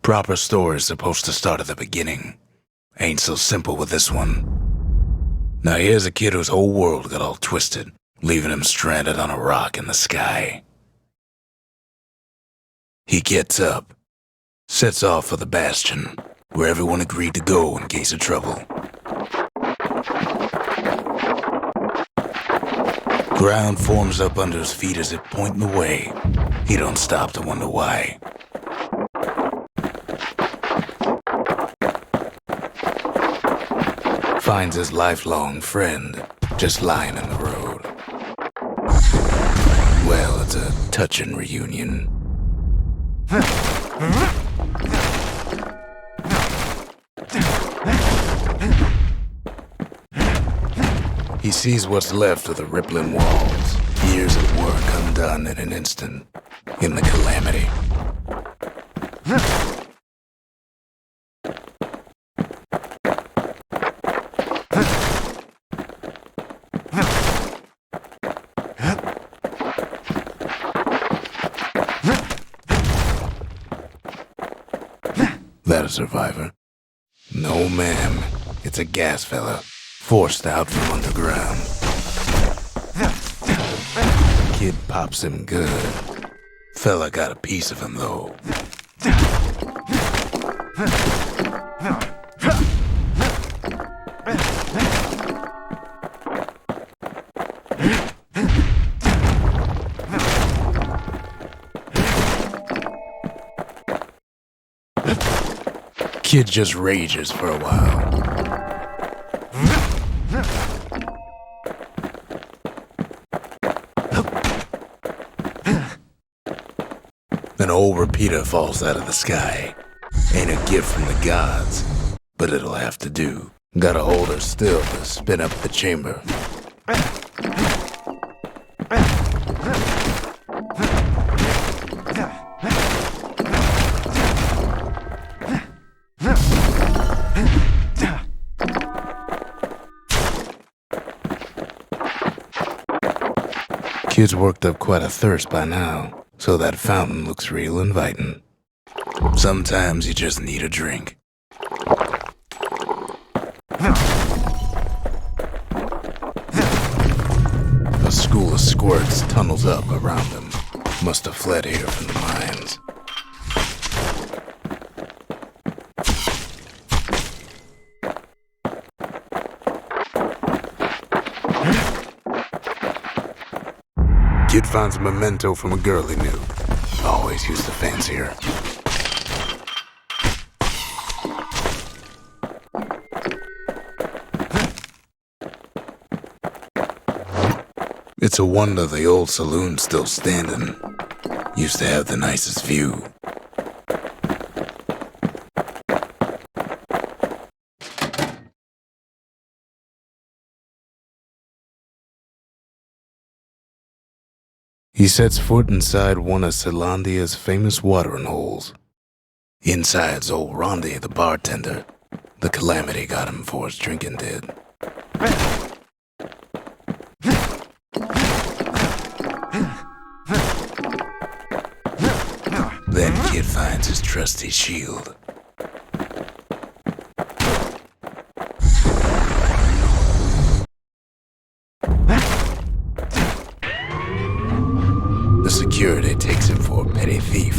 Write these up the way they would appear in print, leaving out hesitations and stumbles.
Proper story's supposed to start at the beginning. Ain't so simple with this one. Now here's a kid whose whole world got all twisted, leaving him stranded on a rock in the sky. He gets up, sets off for the Bastion, where everyone agreed to go in case of trouble. Ground forms up under his feet as if pointing the way. He don't stop to wonder why. Finds his lifelong friend just lying in the road. Well, it's a touching reunion. He sees what's left of the rippling walls, years of work undone in an instant, in the Calamity. That a survivor? No, ma'am. It's a gas fella, forced out from underground. Kid pops him good. Fella got a piece of him, though. Kid just rages for a while. An old repeater falls out of the sky. Ain't a gift from the gods, but it'll have to do. Gotta hold her still to spin up the chamber. Kid's worked up quite a thirst by now, so that fountain looks real inviting. Sometimes you just need a drink. A school of squirts tunnels up around them. Must have fled here from the mines. Kid finds a memento from a girl he knew. Always used to fancy her. It's a wonder the old saloon's still standing. Used to have the nicest view. He sets foot inside one of Caelondia's famous watering holes. Inside's old Rondi, the bartender. The Calamity got him for his drinking did. Then Kid finds his trusty shield. The security takes him for a petty thief.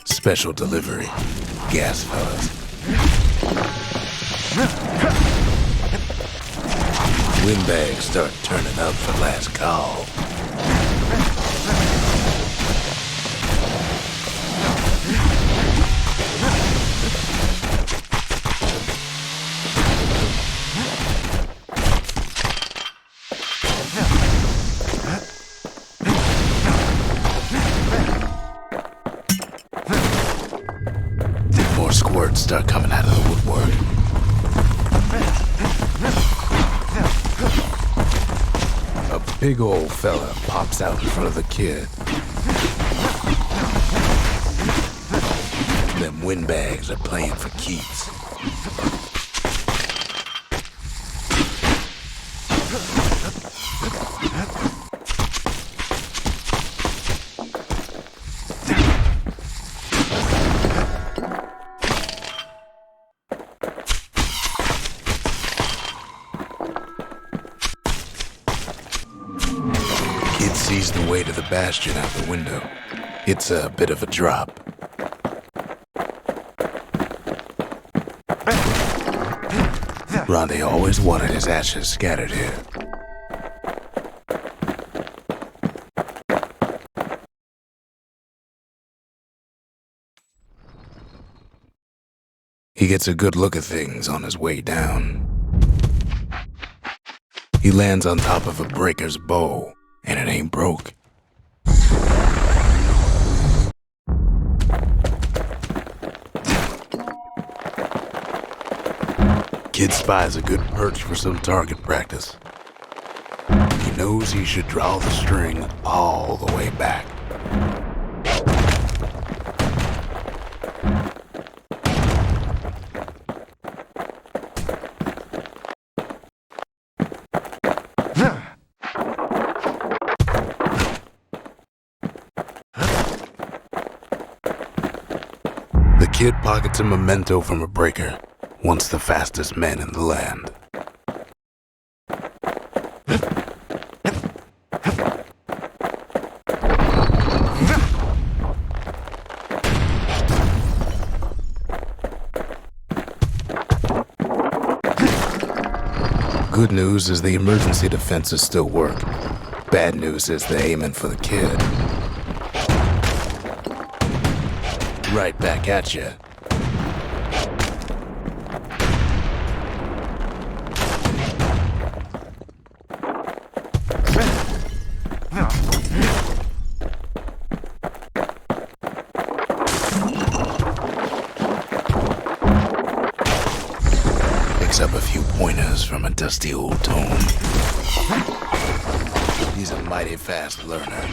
Special delivery. Gas fellas. Windbags start turning up for last call. More squirts start coming out of the woodwork. A big old fella pops out in front of the kid. Them windbags are playing for keeps. Kid sees the way to the Bastion out the window. It's a bit of a drop. Ronde always wanted his ashes scattered here. He gets a good look at things on his way down. He lands on top of a breaker's bow, and it ain't broke. Kid spies a good perch for some target practice. He knows he should draw the string all the way back. The kid pockets a memento from a breaker, once the fastest man in the land. Good news is the emergency defenses still work. Bad news is they're aiming for the kid. Right back at you. Picks up a few pointers from a dusty old tome. He's a mighty fast learner.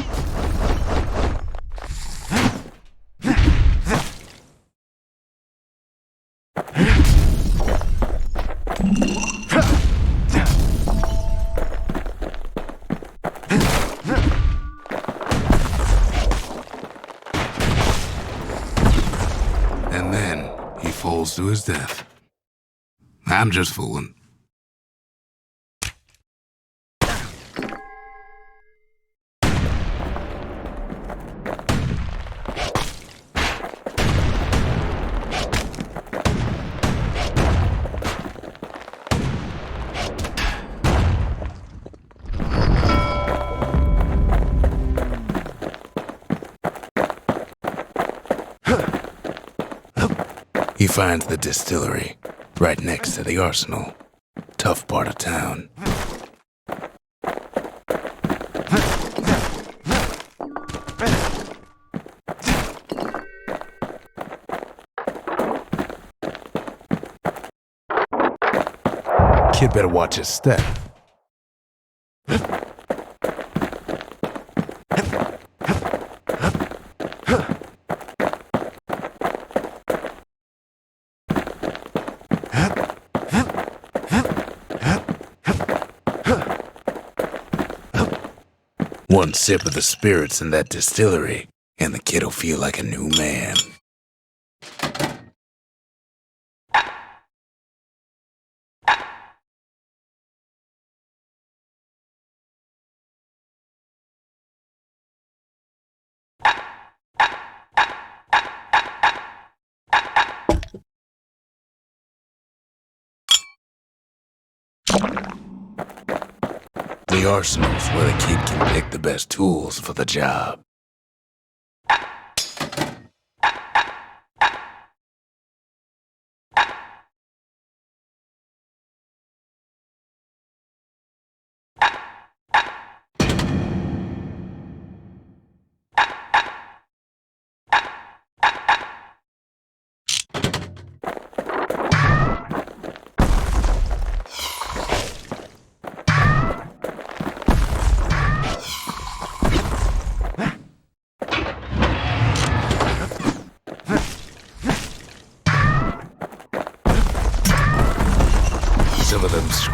And then he falls to his death. I'm just fooling. He finds the distillery, right next to the arsenal. Tough part of town. Kid better watch his step. One sip of the spirits in that distillery, and the kid'll feel like a new man. The arsenal's where the kid can pick the best tools for the job.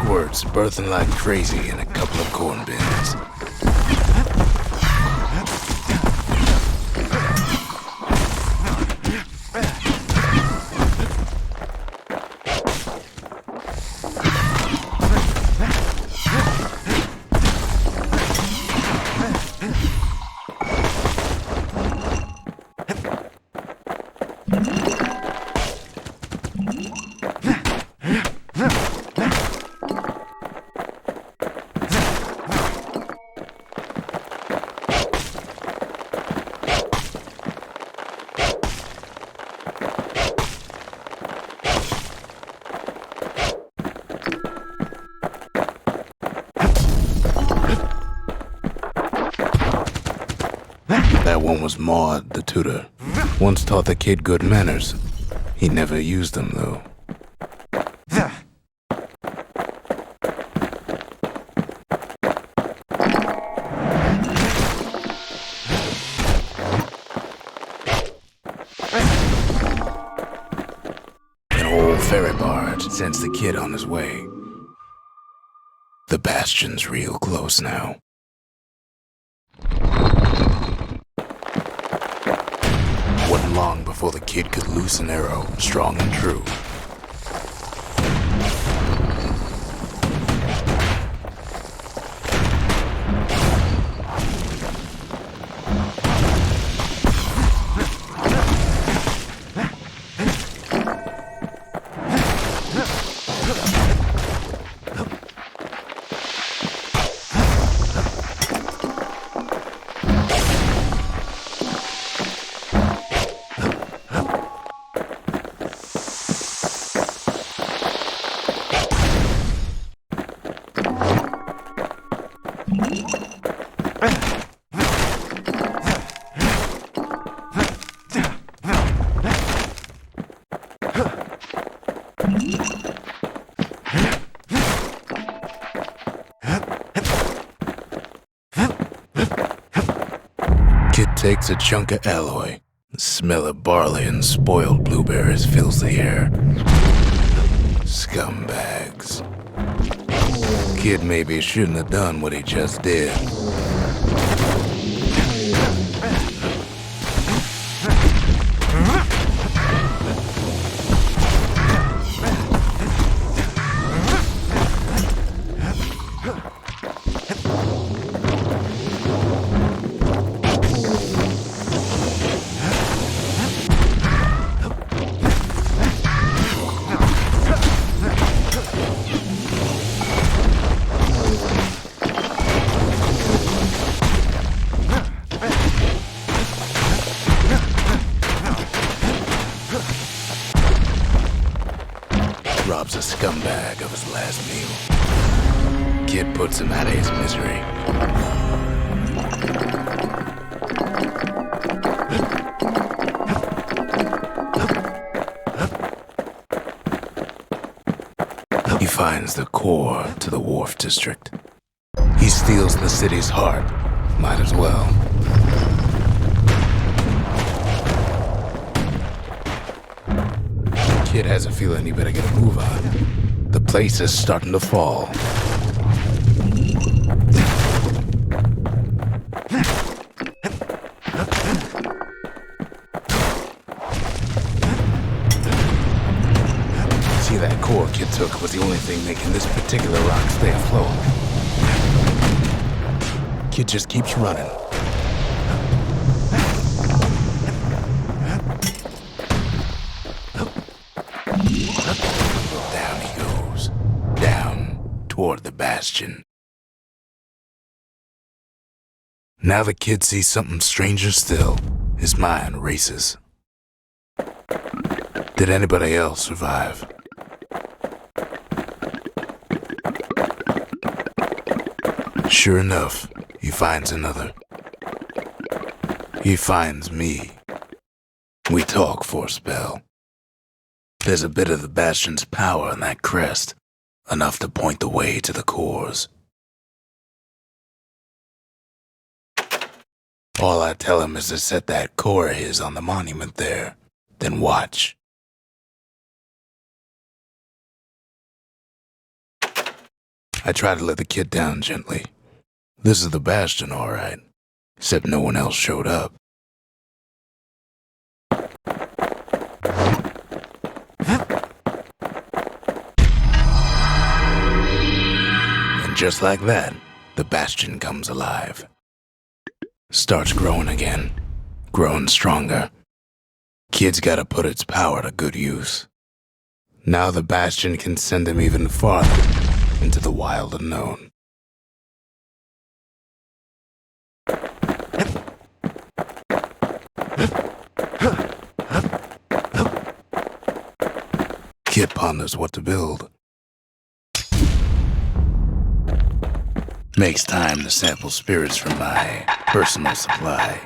squirts, birthing like crazy in a couple of corn bins. That one was Maud, the tutor. Once taught the kid good manners. He never used them, though. An old ferry barge sends the kid on his way. The Bastion's real close now. Wasn't long before the kid could loose an arrow, strong and true. Kid takes a chunk of alloy. The smell of barley and spoiled blueberries fills the air. Scumbags. Kid maybe shouldn't have done what he just did. Robs a scumbag of his last meal. Kid puts him out of his misery. He finds the core to the wharf district. He steals the city's heart. Might as well. Kid has a feeling he better get a move on. The place is starting to fall. See, that core Kid took was the only thing making this particular rock stay afloat. Kid just keeps running. Down he goes. Down toward the Bastion. Now the kid sees something stranger still. His mind races. Did anybody else survive? Sure enough, he finds another. He finds me. We talk for a spell. There's a bit of the Bastion's power in that crest, enough to point the way to the cores. All I tell him is to set that core of his on the monument there, then watch. I try to let the kid down gently. This is the Bastion, all right. Except no one else showed up. And just like that, the Bastion comes alive. Starts growing again. Growing stronger. Kid's gotta put its power to good use. Now the Bastion can send him even farther into the wild unknown. Kid ponders what to build. Makes time to sample spirits from my personal supply.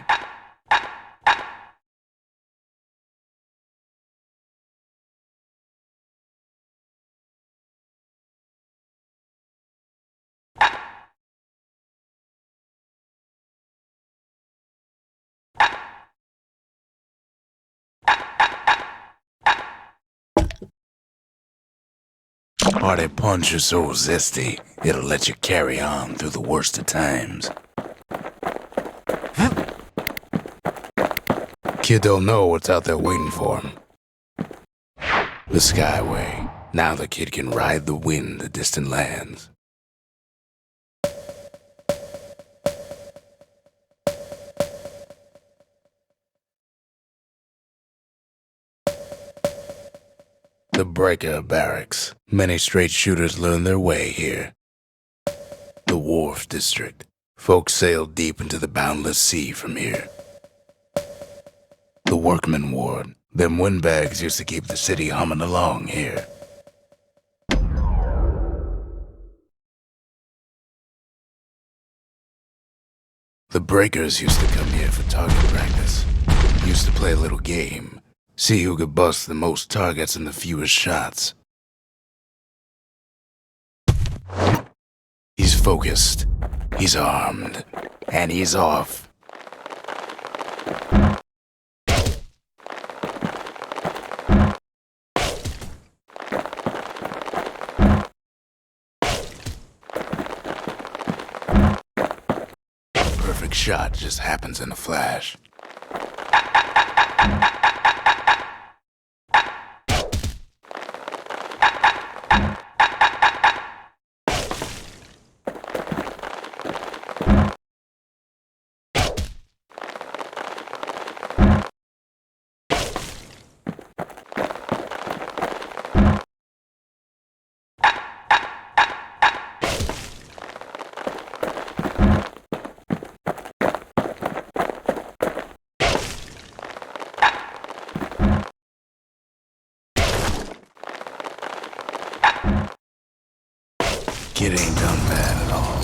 Hearty punch is so zesty, it'll let you carry on through the worst of times. Kid don't know what's out there waiting for him. The skyway. Now the kid can ride the wind to distant lands. The Breaker Barracks. Many straight shooters learn their way here. The Wharf District. Folks sail deep into the boundless sea from here. The Workman Ward. Them windbags used to keep the city humming along here. The Breakers used to come here for target practice. Used to play a little game. See who could bust the most targets and the fewest shots. He's focused, he's armed, and he's off. Perfect shot just happens in a flash. Kid ain't done bad at all.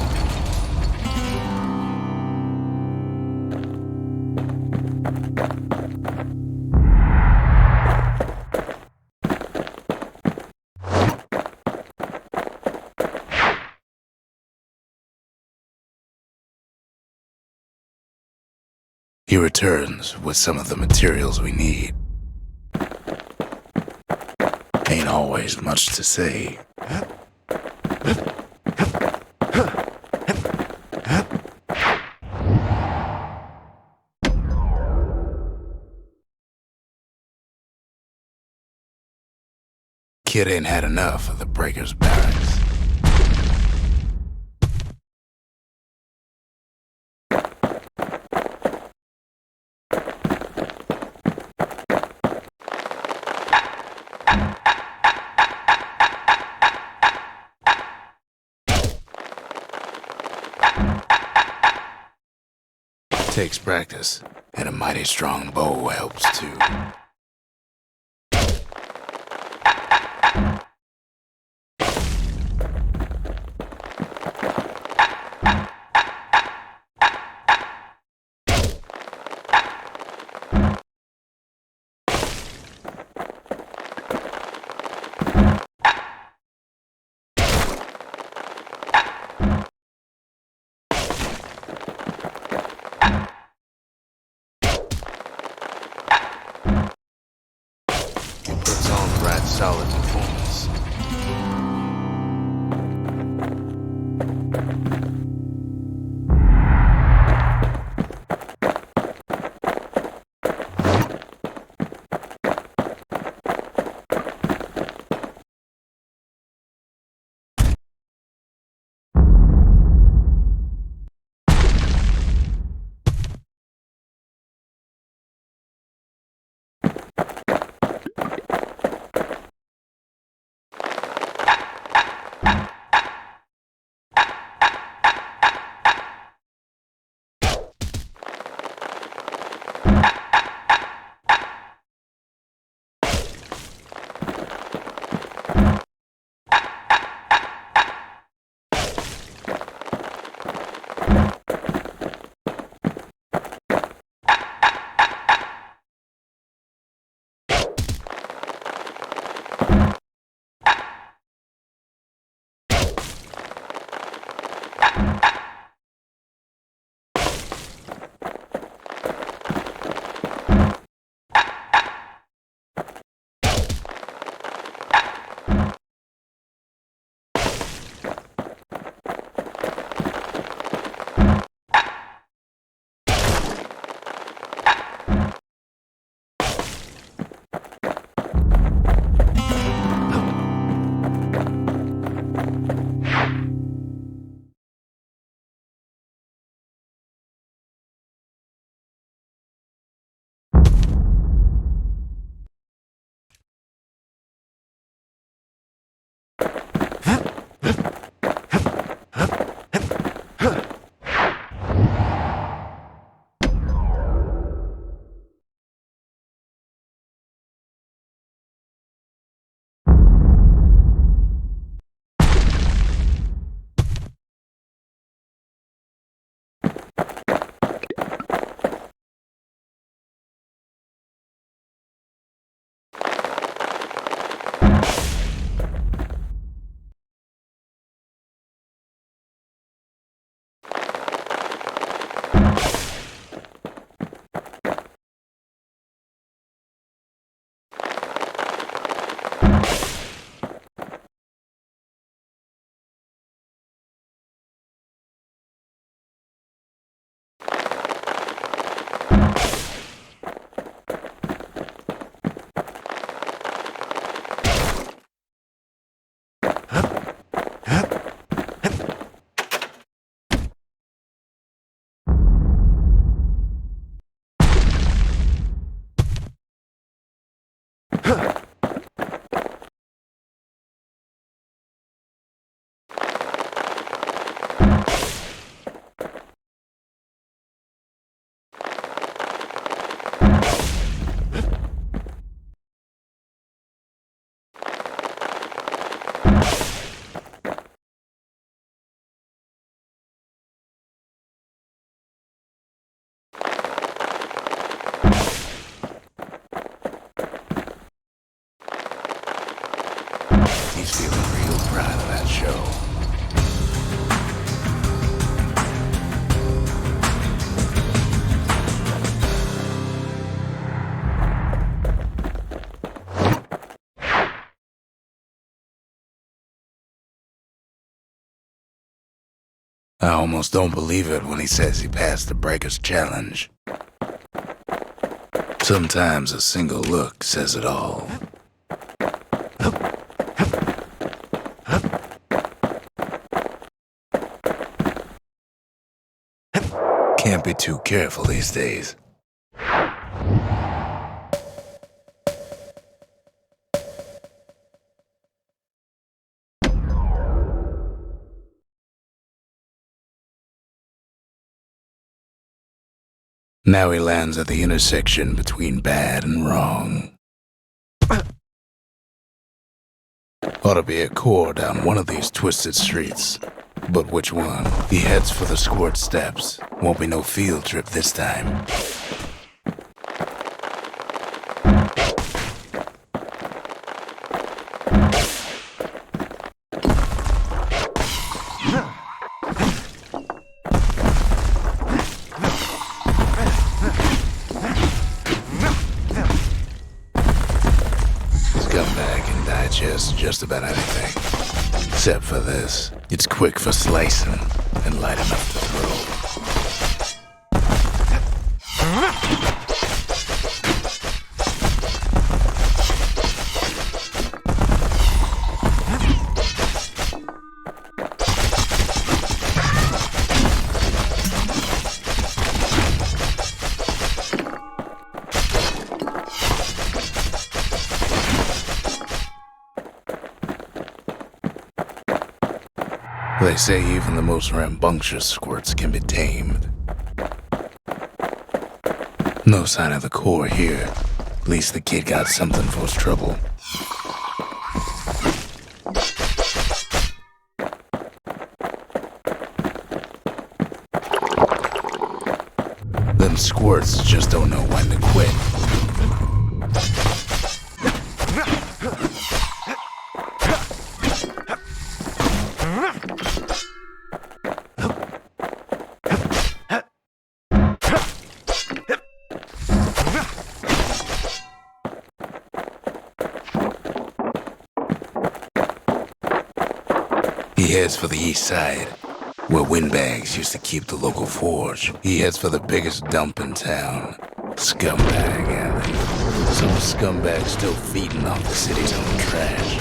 He returns with some of the materials we need. Ain't always much to say. Kid ain't had enough of the Breakers' barracks. Takes practice, and a mighty strong bow helps too. Solid performance. He's feeling real proud of that show. I almost don't believe it when he says he passed the Breaker's challenge. Sometimes a single look says it all. Can't be too careful these days. Now he lands at the intersection between bad and wrong. Ought to be a core down one of these twisted streets. But which one? He heads for the squirt steps. Won't be no field trip this time. Scumbag can digest just about anything. Except for this. It's quick for slicing and light enough to throw. They say even the most rambunctious squirts can be tamed. No sign of the core here. At least the kid got something for his trouble. Them squirts just don't know when to quit. He heads for the east side, where windbags used to keep the local forge. He heads for the biggest dump in town, Scumbag Alley. Some scumbag still feeding off the city's own trash.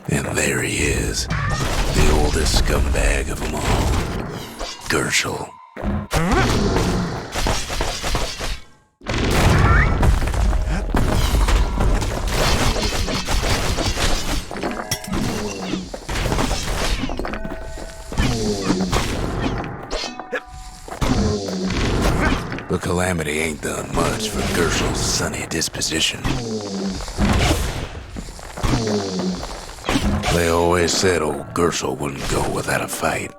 And there he is, the oldest scumbag of them all, Gershel. But Calamity ain't done much for Gershel's sunny disposition. They always said old Gershel wouldn't go without a fight.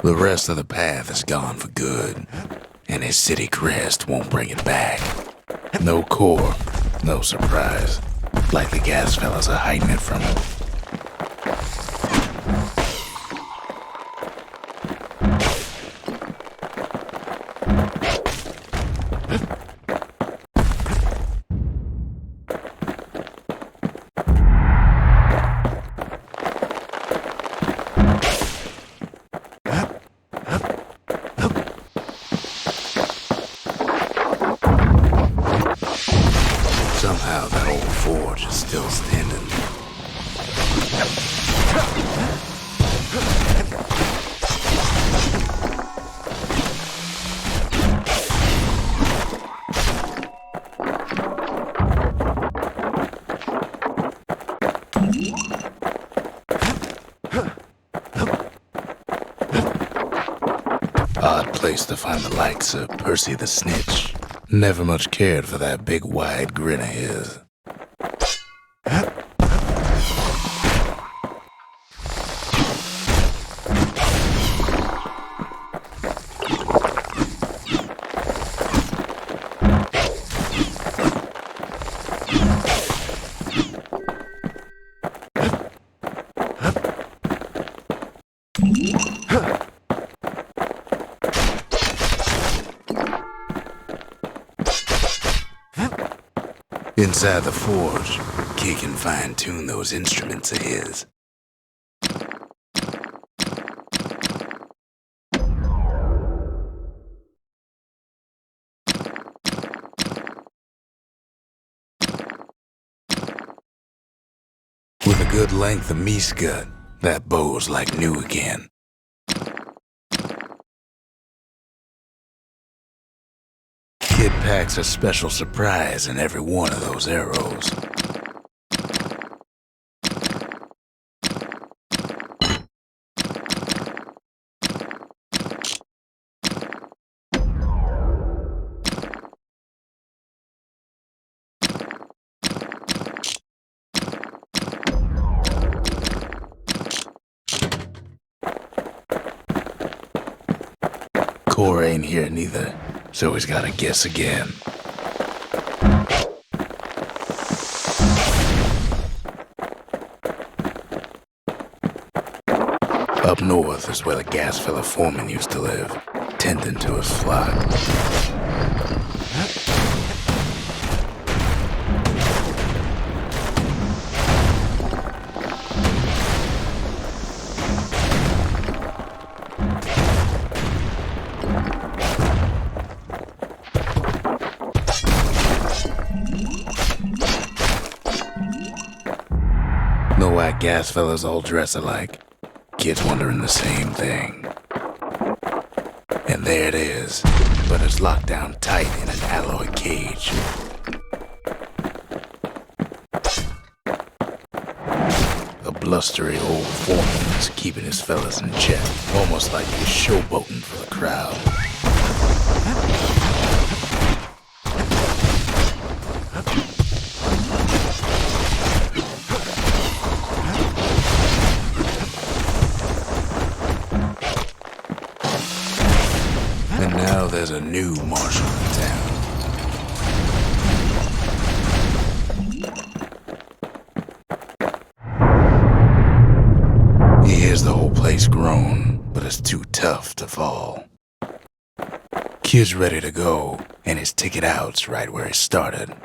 The rest of the path is gone for good, and his city crest won't bring it back. No core, no surprise. Like the gas fellas are hiding it from him. Somehow that old forge is still standing. Odd place to find the likes of Percy the Snitch. Never much cared for that big wide grin of his. Inside the forge, Key can fine-tune those instruments of his. With a good length of meat gut, that bow's like new again. Kid packs a special surprise in every one of those arrows. Core ain't here neither. So he's gotta guess again. Up north is where the gas fella foreman used to live, tending to his flock. Know why gas fellas all dress alike? Kids wondering the same thing. And there it is, but it's locked down tight in an alloy cage. A blustery old foreman is keeping his fellas in check, almost like he's showboating for the crowd. And now there's a new marshal in town. He hears the whole place groan, but it's too tough to fall. Kid's ready to go, and his ticket out's right where he started.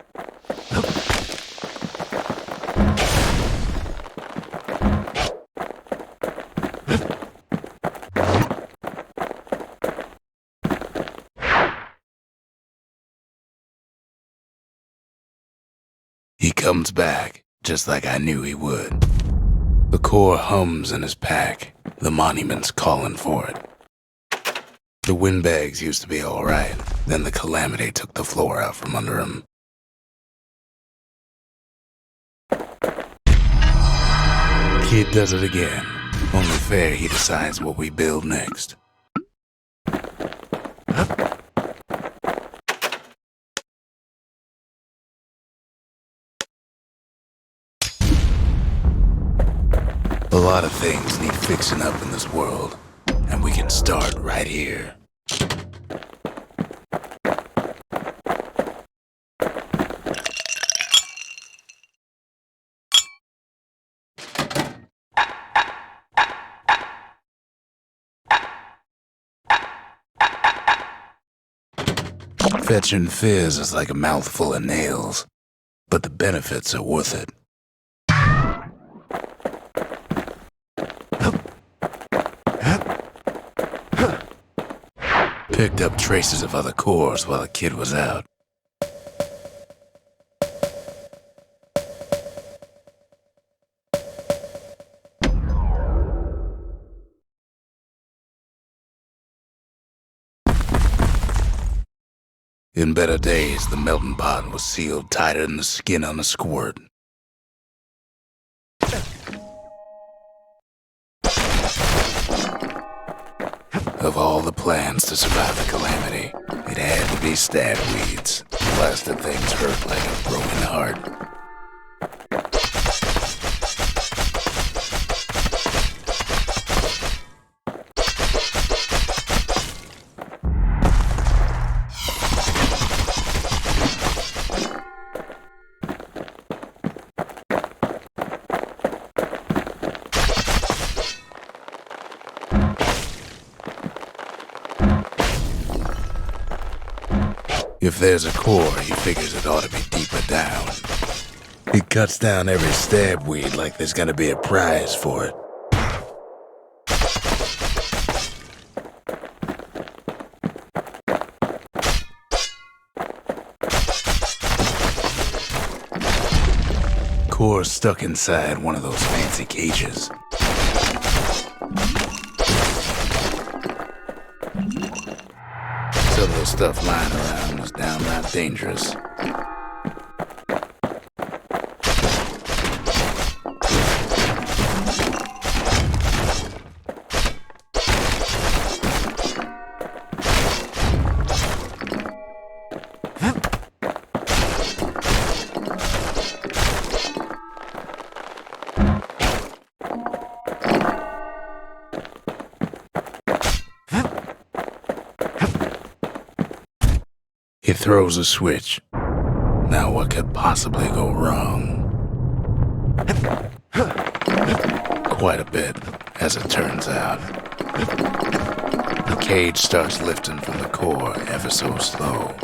He comes back, just like I knew he would. The core hums in his pack, the monument's calling for it. The windbags used to be alright, then the Calamity took the floor out from under him. Kid does it again, only fair he decides what we build next. A lot of things need fixing up in this world, and we can start right here. Fetching fizz is like a mouthful of nails, but the benefits are worth it. Picked up traces of other cores while the kid was out. In better days, the melting pot was sealed tighter than the skin on a squirt. Of all the plans to survive the Calamity, it had to be stab weeds. Blasted things hurt like a broken heart. If there's a core, he figures it ought to be deeper down. He cuts down every stab weed like there's gonna be a prize for it. Core's stuck inside one of those fancy cages. Some of the stuff lying around was downright dangerous. He throws a switch. Now what could possibly go wrong? Quite a bit, as it turns out. The cage starts lifting from the core ever so slow.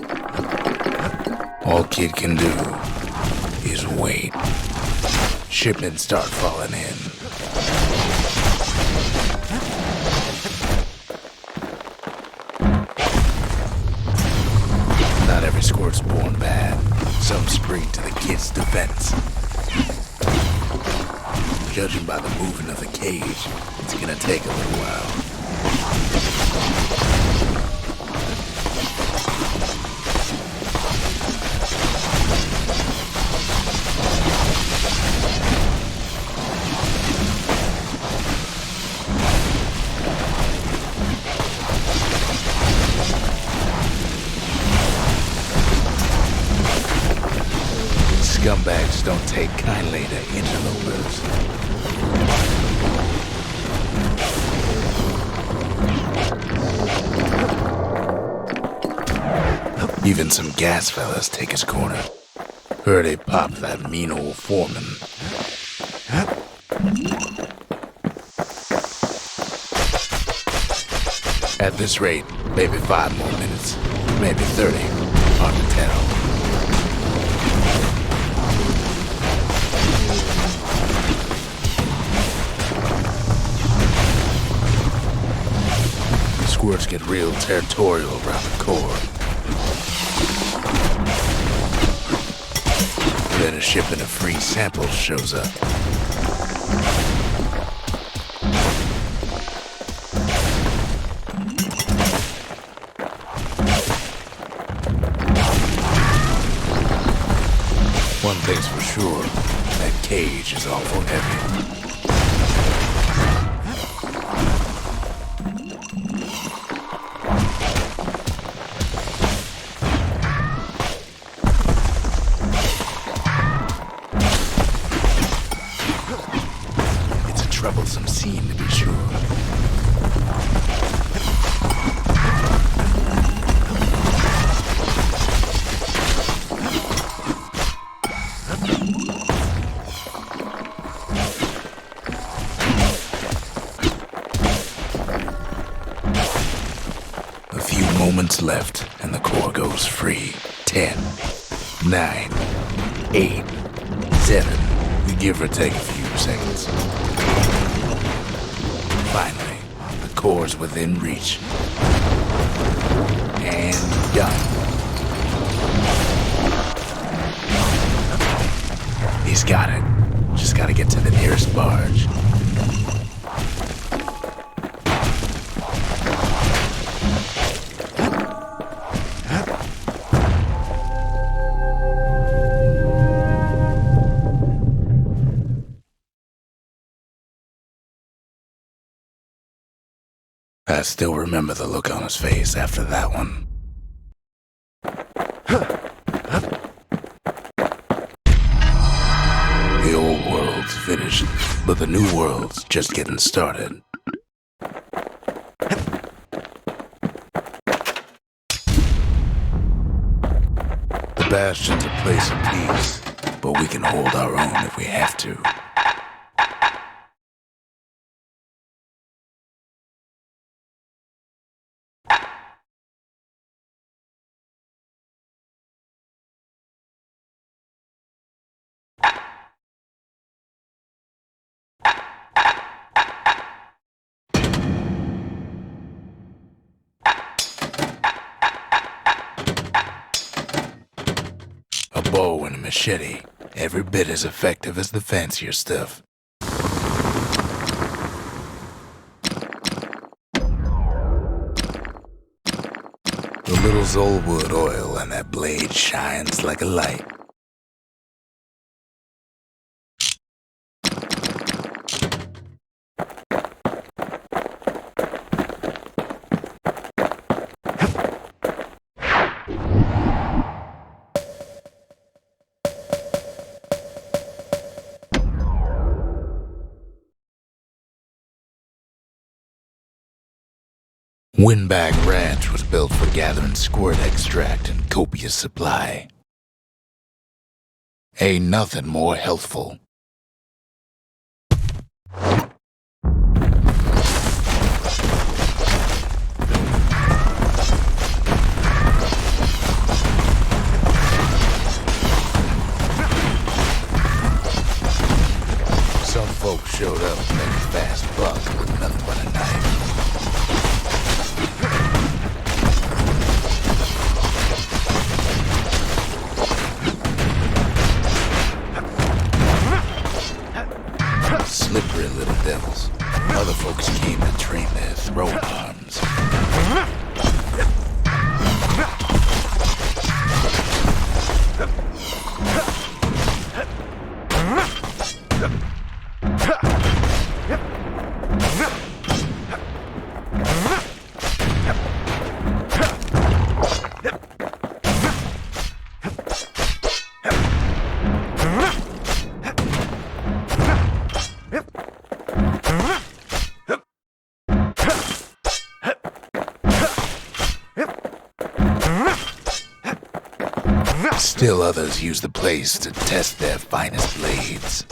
All Kid can do is wait. Shipments start falling in. Not every squirt's born bad. Some spring to the kid's defense. Judging by the movement of the cage, it's gonna take a little while. Rucks don't take kindly to interlopers. Even some gas fellas take his corner. Heard he popped that mean old foreman. At this rate, maybe 5 more minutes, maybe 30, hard to tell. Squirts get real territorial around the core. Then a shipment of free samples shows up. One thing's for sure, that cage is awful heavy. It's a troublesome scene to be sure. Moments left, and the core goes free. 10, 9, 8, 7. We give or take a few seconds. Finally, the core's within reach. And done. He's got it. Just gotta get to the nearest barge. I still remember the look on his face after that one. The old world's finished, but the new world's just getting started. The Bastion's a place of peace, but we can hold our own if we have to. A bow and a machete, every bit as effective as the fancier stuff. The little Zolwood oil and that blade shines like a light. Windbag Ranch was built for gathering squirt extract in copious supply. Ain't nothing more healthful. Some folks showed up to make a fast buck with nothing but a knife. Slippery little devils. Other folks came to train their throwing arms. Still others use the place to test their finest blades.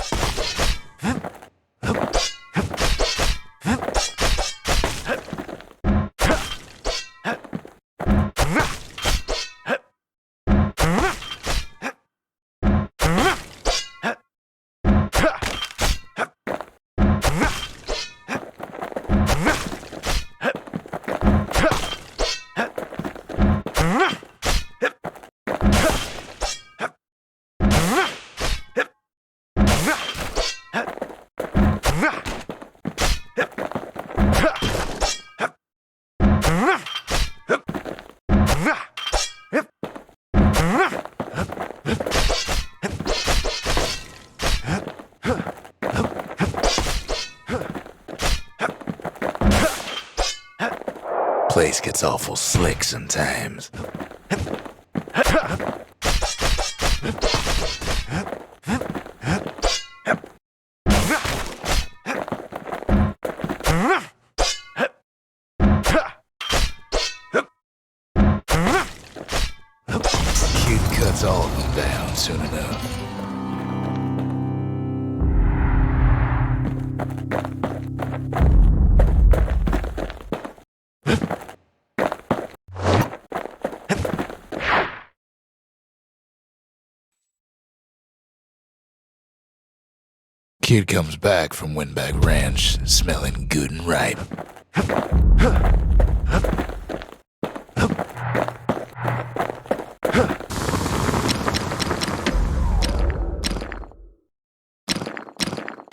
Place gets awful slick sometimes. Kid cuts all of them down soon enough. Kid comes back from Windbag Ranch, smelling good and ripe.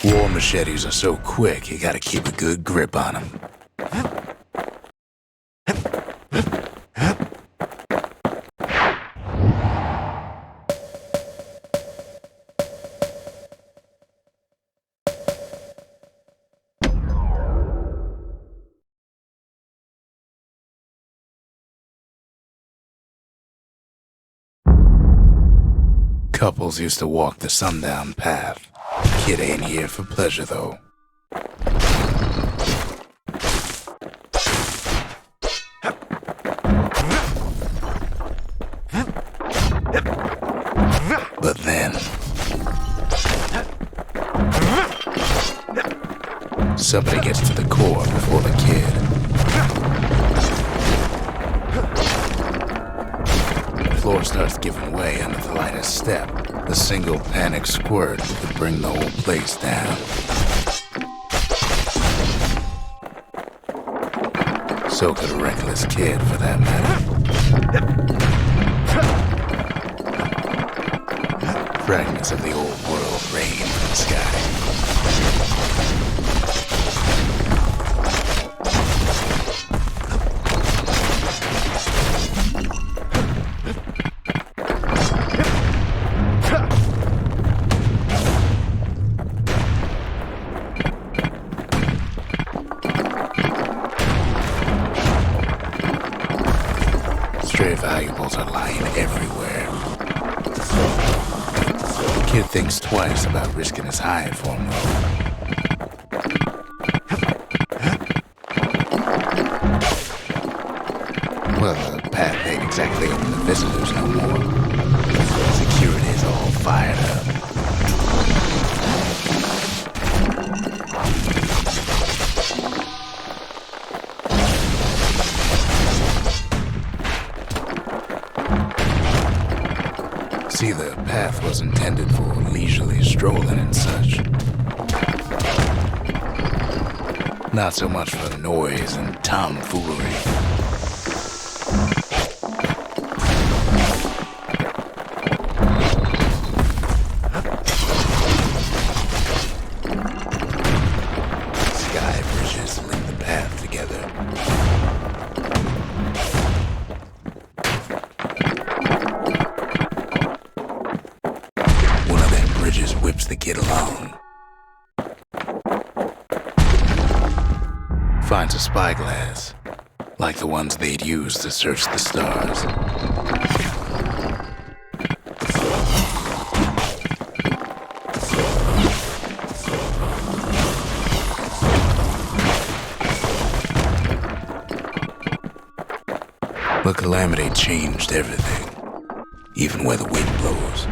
War machetes are so quick, you gotta keep a good grip on them. Couples used to walk the sundown path. Kid ain't here for pleasure, though. But then... somebody gets to the core before the kid. The floor starts giving way under the lightest step. A single panic squirt could bring the whole place down. So could a reckless kid, for that matter. Fragments of the old world rain from the sky. Stray valuables are lying everywhere. The kid thinks twice about risking his hide for him, well, the path ain't exactly open to visitors no more. Security's all fired up. See, the path was intended for leisurely strolling and such. Not so much for noise and tomfoolery. Sky bridges link the path together. Whips the kid along. Finds a spyglass, like the ones they'd use to search the stars. But Calamity changed everything. even where the wind blows.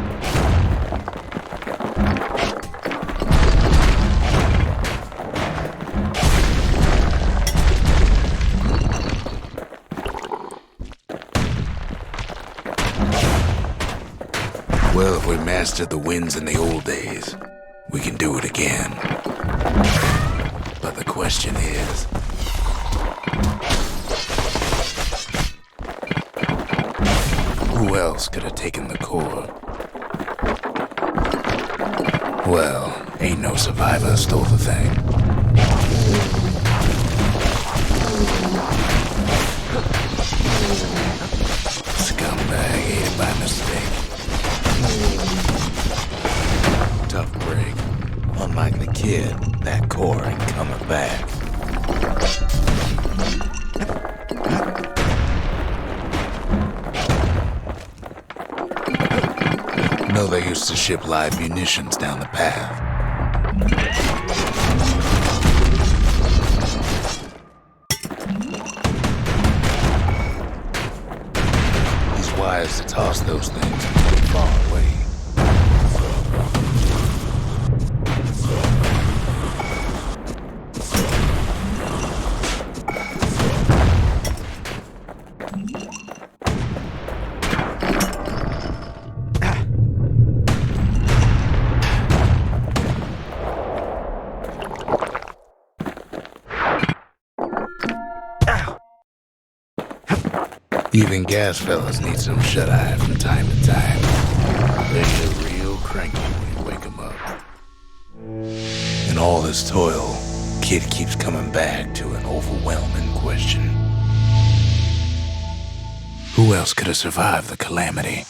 Well, if we mastered the winds in the old days, we can do it again. But the question is, who else could have taken the core? Well, ain't no survivor stole the thing. Scumbag ate it by mistake. Tough break. Unlike the kid, that core ain't coming back. No, they used to ship live munitions down the path. He's wise to toss those things far away. Even gas fellas need some shut-eye from time to time. They get real cranky when you wake them up. In all this toil, Kid keeps coming back to an overwhelming question. Who else could have survived the Calamity?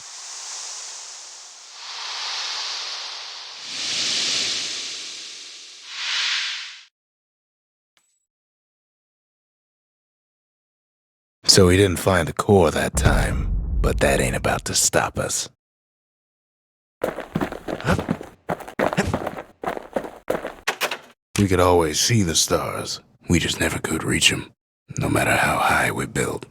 So he didn't find the core that time, but that ain't about to stop us. We could always see the stars, we just never could reach them, no matter how high we built.